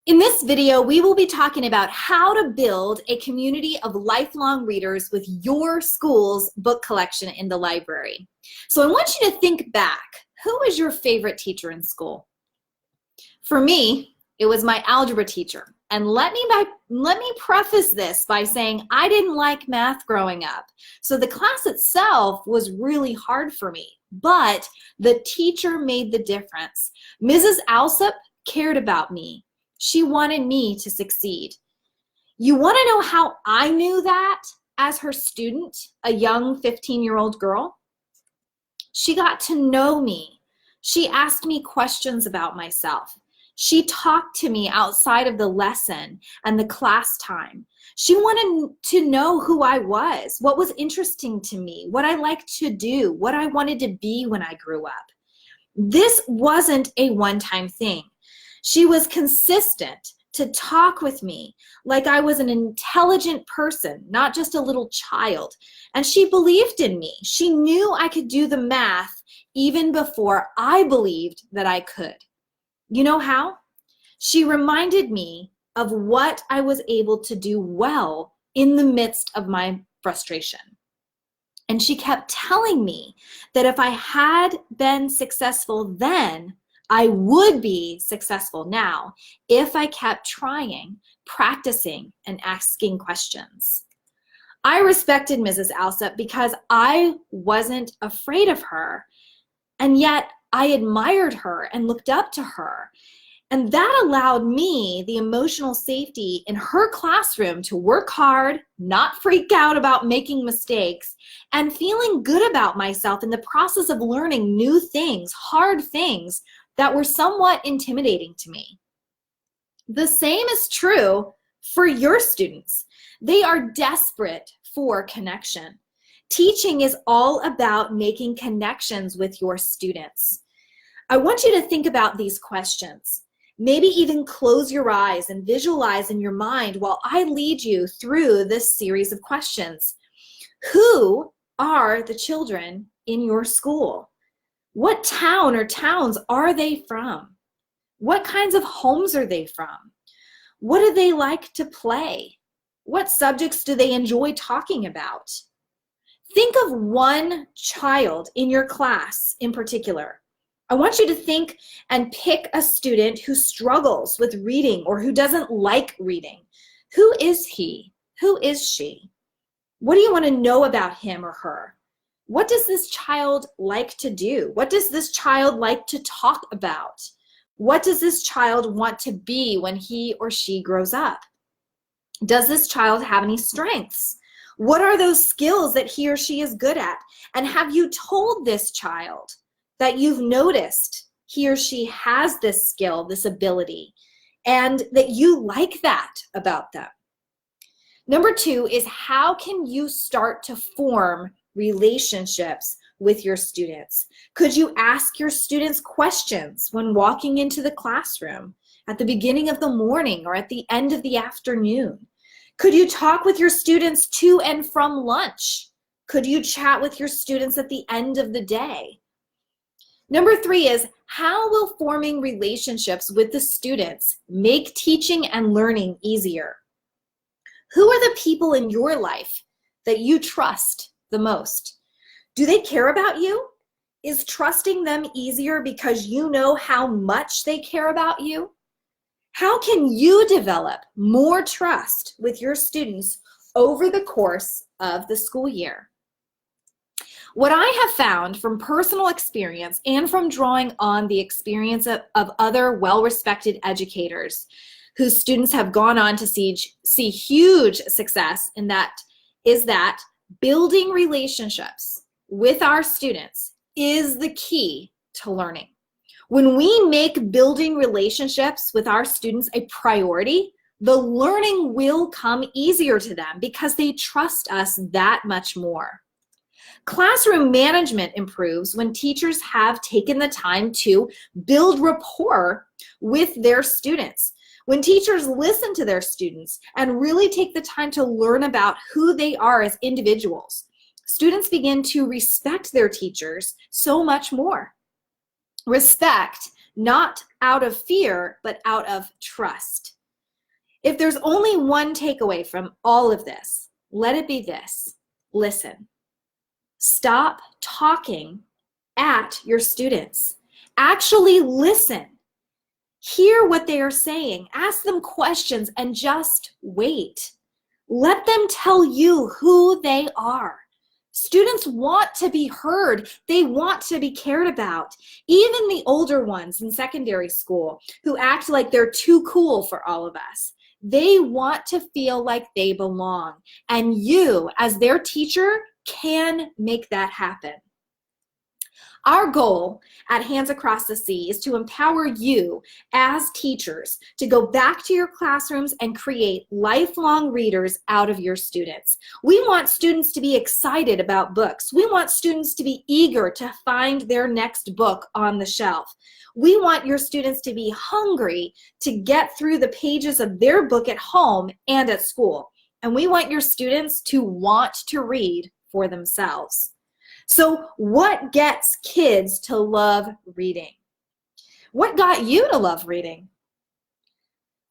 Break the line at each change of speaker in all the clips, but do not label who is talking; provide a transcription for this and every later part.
In this video, we will be talking about how to build a community of lifelong readers with your school's book collection in the library. So I want you to think back. Who was your favorite teacher in school? For me, it was my algebra teacher. And let me preface this by saying I didn't like math growing up. So the class itself was really hard for me, but the teacher made the difference. Mrs. Alsop cared about me. She wanted me to succeed. You want to know how I knew that as her student, a young 15-year-old girl? She got to know me. She asked me questions about myself. She talked to me outside of the lesson and the class time. She wanted to know who I was, what was interesting to me, what I liked to do, what I wanted to be when I grew up. This wasn't a one-time thing. She was consistent to talk with me like I was an intelligent person, not just a little child. And she believed in me. She knew I could do the math even before I believed that I could. You know how? She reminded me of what I was able to do well in the midst of my frustration. And she kept telling me that if I had been successful then, I would be successful now if I kept trying, practicing, and asking questions. I respected Mrs. Alsop because I wasn't afraid of her, and yet I admired her and looked up to her. And that allowed me the emotional safety in her classroom to work hard, not freak out about making mistakes, and feeling good about myself in the process of learning new things, hard things, that were somewhat intimidating to me. The same is true for your students. They are desperate for connection. Teaching is all about making connections with your students. I want you to think about these questions. Maybe even close your eyes and visualize in your mind while I lead you through this series of questions. Who are the children in your school? What town or towns are they from? What kinds of homes are they from? What do they like to play? What subjects do they enjoy talking about? Think of one child in your class in particular. I want you to think and pick a student who struggles with reading or who doesn't like reading. Who is he? Who is she? What do you want to know about him or her? What does this child like to do? What does this child like to talk about? What does this child want to be when he or she grows up? Does this child have any strengths? What are those skills that he or she is good at? And have you told this child that you've noticed he or she has this skill, this ability, and that you like that about them? Number 2 is how can you start to form relationships with your students? Could you ask your students questions when walking into the classroom, at the beginning of the morning or at the end of the afternoon? Could you talk with your students to and from lunch? Could you chat with your students at the end of the day? Number 3 is how will forming relationships with the students make teaching and learning easier? Who are the people in your life that you trust the most? Do they care about you? Is trusting them easier because you know how much they care about you? How can you develop more trust with your students over the course of the school year? What I have found from personal experience and from drawing on the experience of other well-respected educators whose students have gone on to see huge success in that is that building relationships with our students is the key to learning. When we make building relationships with our students a priority, the learning will come easier to them because they trust us that much more. Classroom management improves when teachers have taken the time to build rapport with their students. When teachers listen to their students and really take the time to learn about who they are as individuals, students begin to respect their teachers so much more. Respect not out of fear, but out of trust. If there's only one takeaway from all of this, let it be this: listen. Stop talking at your students. Actually listen. Hear what they are saying. Ask them questions and just wait. Let them tell you who they are. Students want to be heard. They want to be cared about. Even the older ones in secondary school who act like they're too cool for all of us, they want to feel like they belong. And you, as their teacher, can make that happen. Our goal at Hands Across the Sea is to empower you as teachers to go back to your classrooms and create lifelong readers out of your students. We want students to be excited about books. We want students to be eager to find their next book on the shelf. We want your students to be hungry to get through the pages of their book at home and at school. And we want your students to want to read for themselves. So what gets kids to love reading? What got you to love reading?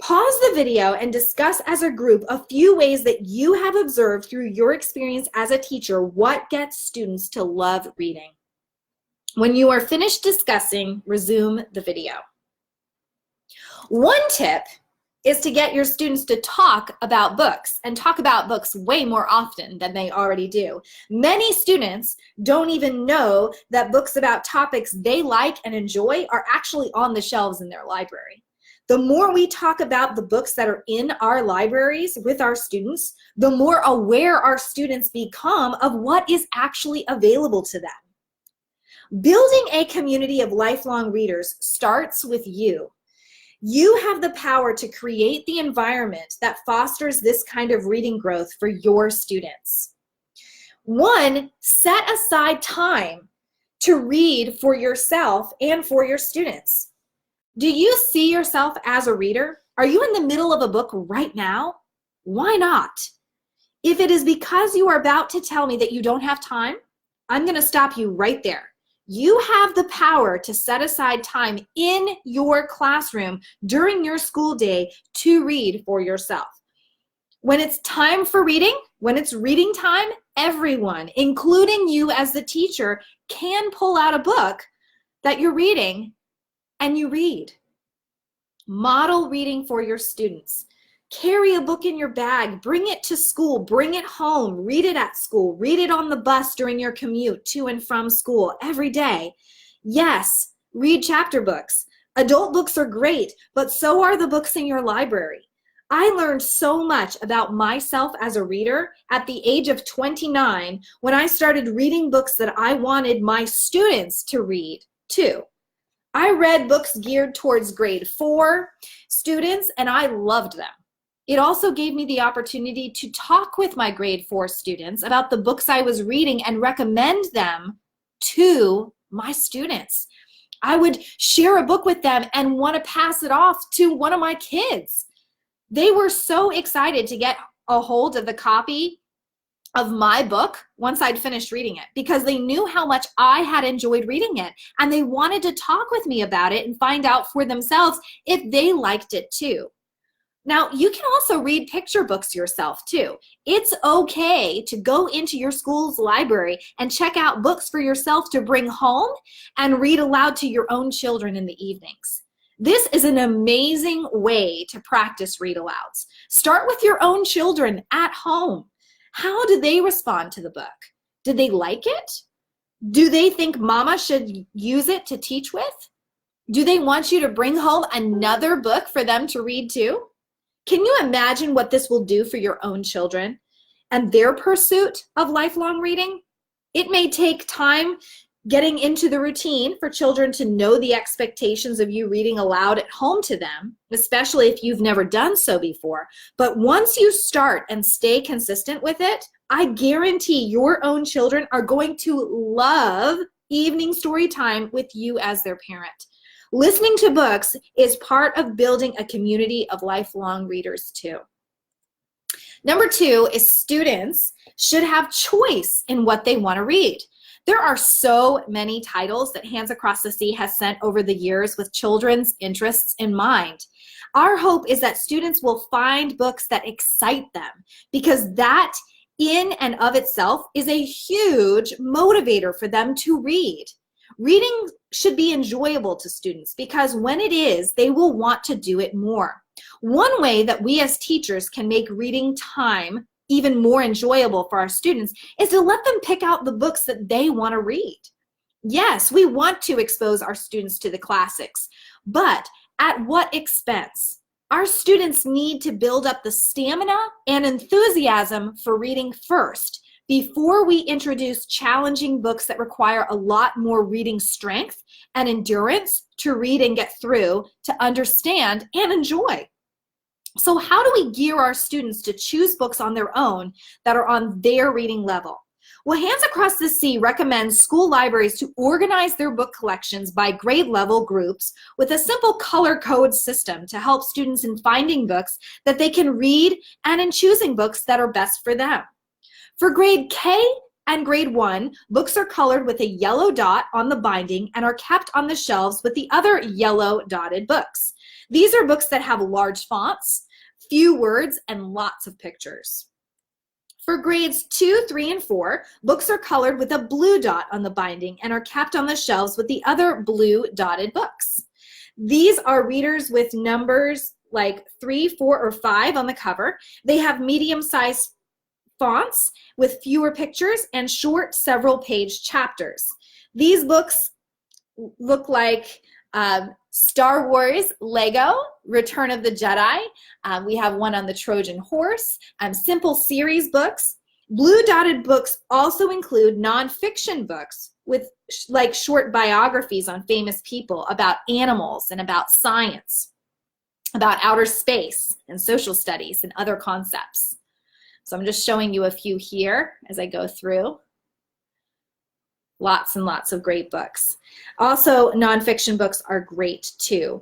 Pause the video and discuss as a group a few ways that you have observed through your experience as a teacher what gets students to love reading. When you are finished discussing, resume the video. One tip is to get your students to talk about books, and talk about books way more often than they already do. Many students don't even know that books about topics they like and enjoy are actually on the shelves in their library. The more we talk about the books that are in our libraries with our students, the more aware our students become of what is actually available to them. Building a community of lifelong readers starts with you. You have the power to create the environment that fosters this kind of reading growth for your students. One, set aside time to read for yourself and for your students. Do you see yourself as a reader? Are you in the middle of a book right now? Why not? If it is because you are about to tell me that you don't have time, I'm going to stop you right there. You have the power to set aside time in your classroom during your school day to read for yourself. When it's time for reading, when it's reading time, everyone, including you as the teacher, can pull out a book that you're reading and you read. Model reading for your students. Carry a book in your bag, bring it to school, bring it home, read it at school, read it on the bus during your commute to and from school every day. Yes, read chapter books. Adult books are great, but so are the books in your library. I learned so much about myself as a reader at the age of 29 when I started reading books that I wanted my students to read too. I read books geared towards grade 4 students and I loved them. It also gave me the opportunity to talk with my grade 4 students about the books I was reading and recommend them to my students. I would share a book with them and want to pass it off to one of my kids. They were so excited to get a hold of the copy of my book once I'd finished reading it because they knew how much I had enjoyed reading it and they wanted to talk with me about it and find out for themselves if they liked it too. Now, you can also read picture books yourself too. It's okay to go into your school's library and check out books for yourself to bring home and read aloud to your own children in the evenings. This is an amazing way to practice read alouds. Start with your own children at home. How do they respond to the book? Did they like it? Do they think mama should use it to teach with? Do they want you to bring home another book for them to read too? Can you imagine what this will do for your own children and their pursuit of lifelong reading? It may take time getting into the routine for children to know the expectations of you reading aloud at home to them, especially if you've never done so before. But once you start and stay consistent with it, I guarantee your own children are going to love evening story time with you as their parent. Listening to books is part of building a community of lifelong readers too. Number 2 is students should have choice in what they want to read. There are so many titles that Hands Across the Sea has sent over the years with children's interests in mind. Our hope is that students will find books that excite them, because that in and of itself is a huge motivator for them to read. Reading should be enjoyable to students, because when it is, they will want to do it more. One way that we as teachers can make reading time even more enjoyable for our students is to let them pick out the books that they want to read. Yes, we want to expose our students to the classics, but at what expense? Our students need to build up the stamina and enthusiasm for reading first, before we introduce challenging books that require a lot more reading strength and endurance to read and get through, to understand and enjoy. So how do we gear our students to choose books on their own that are on their reading level? Well, Hands Across the Sea recommends school libraries to organize their book collections by grade level groups with a simple color code system to help students in finding books that they can read and in choosing books that are best for them. For grade K and grade 1, books are colored with a yellow dot on the binding and are kept on the shelves with the other yellow dotted books. These are books that have large fonts, few words, and lots of pictures. For grades 2, 3, and 4, books are colored with a blue dot on the binding and are kept on the shelves with the other blue dotted books. These are readers with numbers like 3, 4, or 5 on the cover. They have medium-sized fonts with fewer pictures and short several-page chapters. These books look like Star Wars, Lego, Return of the Jedi. We have one on the Trojan horse, simple series books. Blue dotted books also include nonfiction books with like short biographies on famous people, about animals and about science, about outer space and social studies and other concepts. So I'm just showing you a few here as I go through. Lots and lots of great books. Also, nonfiction books are great too.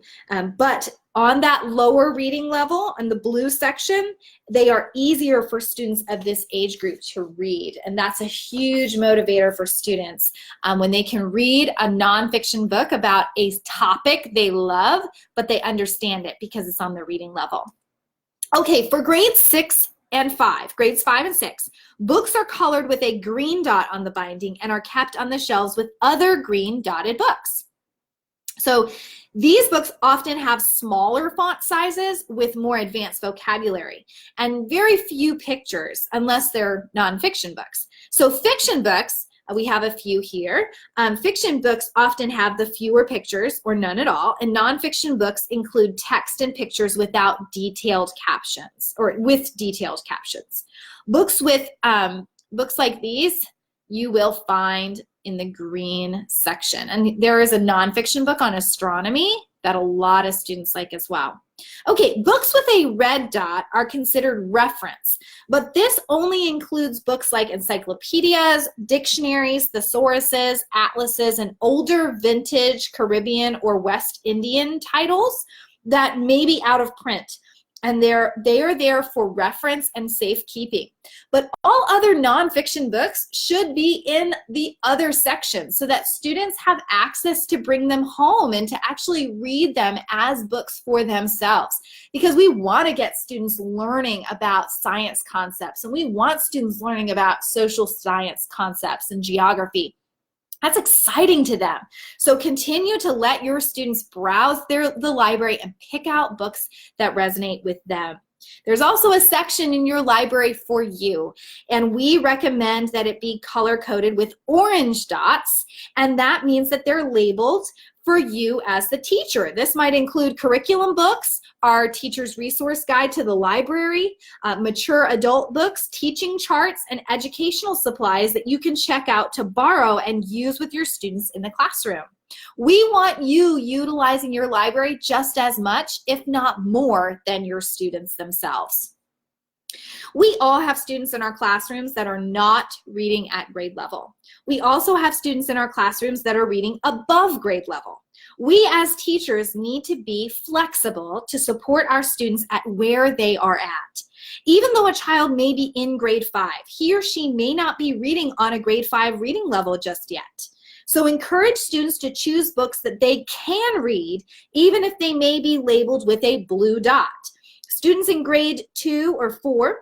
But on that lower reading level, in the blue section, they are easier for students of this age group to read. And that's a huge motivator for students when they can read a nonfiction book about a topic they love, but they understand it because it's on their reading level. Okay, for grades 6 and 5, grades 5 and 6, books are colored with a green dot on the binding and are kept on the shelves with other green dotted books. So these books often have smaller font sizes with more advanced vocabulary and very few pictures unless they're nonfiction books. So fiction books, we have a few here. Fiction books often have the fewer pictures or none at all, and nonfiction books include text and pictures without detailed captions, or with detailed captions. Books like these you will find in the green section. And there is a nonfiction book on astronomy that a lot of students like as well. Okay, books with a red dot are considered reference, but this only includes books like encyclopedias, dictionaries, thesauruses, atlases, and older vintage Caribbean or West Indian titles that may be out of print. And they are there for reference and safekeeping. But all other nonfiction books should be in the other section so that students have access to bring them home and to actually read them as books for themselves. Because we want to get students learning about science concepts, and we want students learning about social science concepts and geography. That's exciting to them. So continue to let your students browse the library and pick out books that resonate with them. There's also a section in your library for you, and we recommend that it be color-coded with orange dots, and that means that they're labeled for you as the teacher. This might include curriculum books, our teacher's resource guide to the library, mature adult books, teaching charts, and educational supplies that you can check out to borrow and use with your students in the classroom. We want you utilizing your library just as much, if not more, than your students themselves. We all have students in our classrooms that are not reading at grade level. We also have students in our classrooms that are reading above grade level. We as teachers need to be flexible to support our students at where they are at. Even though a child may be in grade 5, he or she may not be reading on a grade 5 reading level just yet. So encourage students to choose books that they can read, even if they may be labeled with a blue dot. Students in grade 2 or 4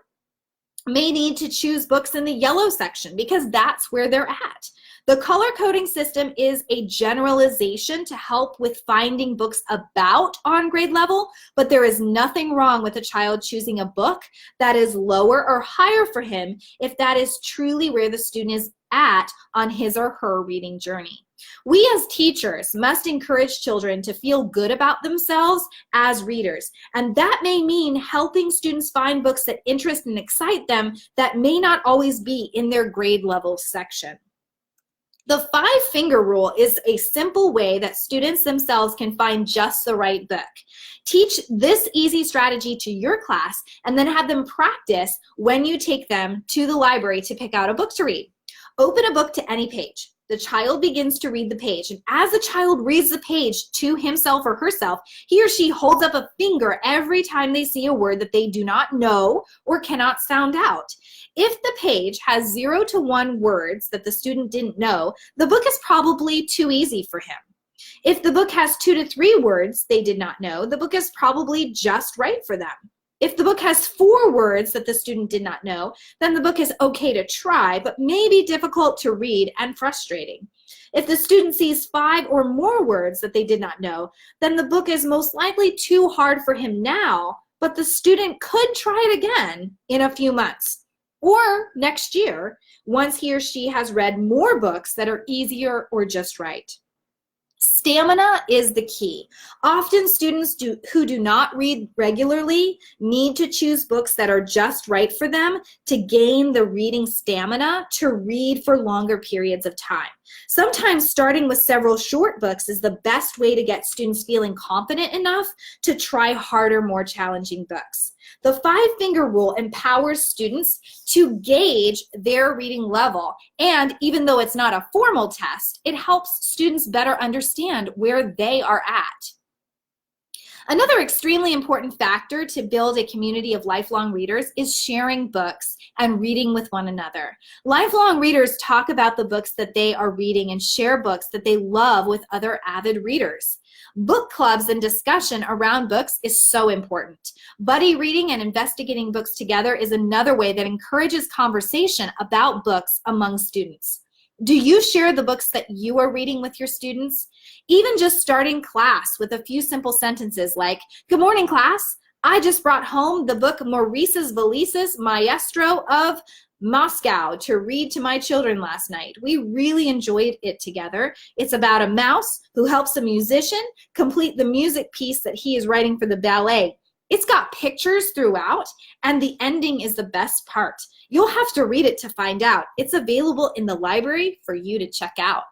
may need to choose books in the yellow section because that's where they're at. The color coding system is a generalization to help with finding books about on grade level, but there is nothing wrong with a child choosing a book that is lower or higher for him if that is truly where the student is at on his or her reading journey. We as teachers must encourage children to feel good about themselves as readers, and that may mean helping students find books that interest and excite them that may not always be in their grade level section. The Fivefinger Rule is a simple way that students themselves can find just the right book. Teach this easy strategy to your class and then have them practice when you take them to the library to pick out a book to read. Open a book to any page. The child begins to read the page, and as the child reads the page to himself or herself, he or she holds up a finger every time they see a word that they do not know or cannot sound out. If the page has 0 to 1 words that the student didn't know, the book is probably too easy for him. If the book has 2 to 3 words they did not know, the book is probably just right for them. If the book has 4 words that the student did not know, then the book is okay to try, but may be difficult to read and frustrating. If the student sees 5 or more words that they did not know, then the book is most likely too hard for him now, but the student could try it again in a few months or next year once he or she has read more books that are easier or just right. Stamina is the key. Often students who do not read regularly need to choose books that are just right for them to gain the reading stamina to read for longer periods of time. Sometimes starting with several short books is the best way to get students feeling confident enough to try harder, more challenging books. The Fivefinger Rule empowers students to gauge their reading level, and even though it's not a formal test, it helps students better understand where they are at. Another extremely important factor to build a community of lifelong readers is sharing books and reading with one another. Lifelong readers talk about the books that they are reading and share books that they love with other avid readers. Book clubs and discussion around books is so important. Buddy reading and investigating books together is another way that encourages conversation about books among students. Do you share the books that you are reading with your students? Even just starting class with a few simple sentences like, "Good morning, class. I just brought home the book Maurice's Valises Maestro of Moscow to read to my children last night. We really enjoyed it together. It's about a mouse who helps a musician complete the music piece that he is writing for the ballet. It's got pictures throughout, and the ending is the best part. You'll have to read it to find out. It's available in the library for you to check out."